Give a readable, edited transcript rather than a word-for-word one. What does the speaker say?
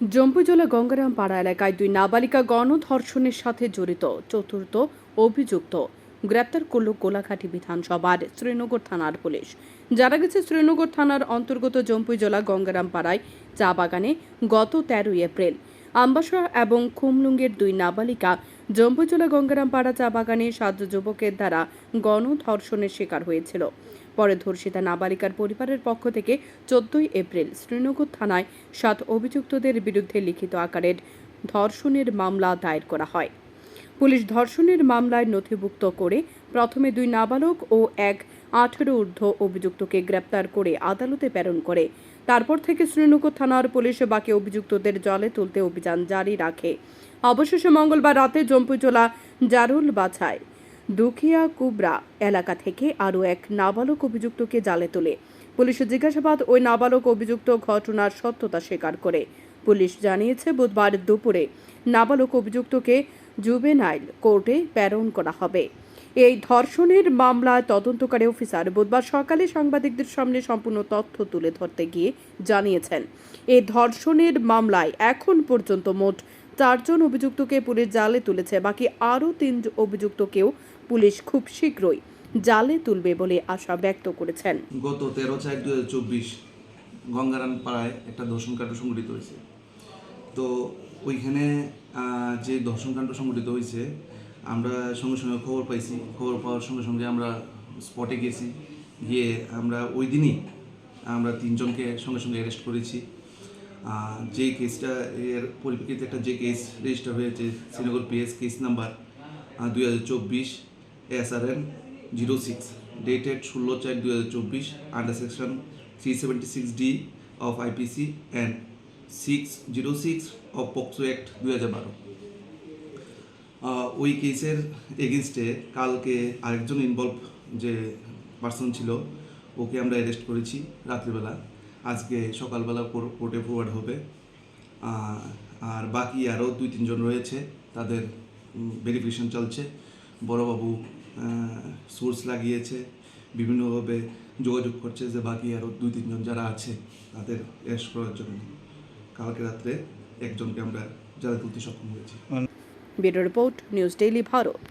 জম্পুজলা গঙ্গারাম পাড়া এলাকায় দুই নাবালিকা গণধর্ষণের সাথে জড়িত চতুর্থ অভিযুক্ত গ্রেপ্তার করল কোলাঘাটি বিধানসভার শ্রীনগর থানার পুলিশ। জানা গেছে, শ্রীনগর থানার অন্তর্গত জম্পুজলা গঙ্গারাম পাড়ায় চা বাগানে গত 13 এপ্রিল আম্বাসা এবং খুমলুঙ্গের দুই নাবালিকা জম্পুজলা গঙ্গারাম পাড়া চা বাগানে 7 যুবকের দ্বারা গণধর্ষণের শিকার হয়েছিল। পরে ধর্ষিতা নাবালিকার পরিবারের পক্ষ থেকে 14 এপ্রিল শ্রীনগর থানায় 7 অভিযুক্তদের বিরুদ্ধে লিখিত আকারের ধর্ষণের মামলা দায়ের করা হয়। পুলিশ ধর্ষণের মামলায় নথিভুক্ত করে প্রথমে 2 নাবালক ও এক 18 ঊর্ধ্ব অভিযুক্তকে গ্রেপ্তার করে আদালতে প্রেরণ করে। তারপর থেকে শ্রীনগর থানার পুলিশ বাকি অভিযুক্তদের জালে তুলতে অভিযান জারি রাখে। অবশেষে মঙ্গলবার রাতে জম্পুজলা জারুল বাছায় দুখিয়া কুবরা এলাকা থেকে আরও এক নাবালক অভিযুক্তকে জালে তোলে। পুলিশের জিজ্ঞাসাবাদ ওই নাবালক অভিযুক্ত ঘটনার সত্যতা স্বীকার করে। পুলিশ জানিয়েছে, বুধবার দুপুরে নাবালক অভিযুক্তকে জুভেনাইল কোর্টে প্রেরণ করা হবে। এই ধর্ষণের মামলায় তদন্তকারী অফিসার বুধবার সকালে সাংবাদিকদের সামনে সম্পূর্ণ তথ্য তুলে ধরতে গিয়ে জানিয়েছেন, এই ধর্ষণের মামলায় এখন পর্যন্ত মোট 4 জন অভিযুক্তকে পুলিশ জালে তুলেছে। বাকি আরও 3 অভিযুক্তকেও পুলিশ খুব শীঘ্রই জালে তুলবে বলে আশা ব্যক্ত করেছেন। গত 13/4/2024 গঙ্গারাম পাড়ায় একটা ধর্ষণকাণ্ড সংঘটিত হয়েছে। তো ওইখানে যে ধর্ষণকাণ্ড সংঘটিত হয়েছে, আমরা সঙ্গে সঙ্গে খবর পাইছি। খবর পাওয়ার সঙ্গে সঙ্গে আমরা স্পটে গেছি। গিয়ে আমরা ওই দিনই আমরা 3 জনকে সঙ্গে সঙ্গে অ্যারেস্ট করেছি। যে কেসটা এর পরিপ্রেক্ষিতে একটা যে কেস রেজিস্টার হয়েছে, Srinagar PS case number 2024 SRN 06 dated 16/4/2024 under section 376D of IPC and 606 of POCSO Act 2012। ওই কেসের এগেনস্টে কালকে আরেকজন ইনভলভ যে পার্সন ছিল, ওকে আমরা অ্যারেস্ট করেছি রাত্রিবেলা। আজকে সকালবেলা কোর্টে ফরওয়ার্ড হবে। আর বাকি আরও 2-3 জন রয়েছে, তাদের ভেরিফিকেশন চলছে। বড়বাবু সোর্স লাগিয়েছে, বিভিন্নভাবে যোগাযোগ করছে যে বাকি আরও 2-3 জন যারা আছে তাদের অ্যারেস্ট করার জন্য। কালকে রাত্রে একজনকে আমরা জালে তুলতে সক্ষম হয়েছি। Bureau report, news daily Bharat.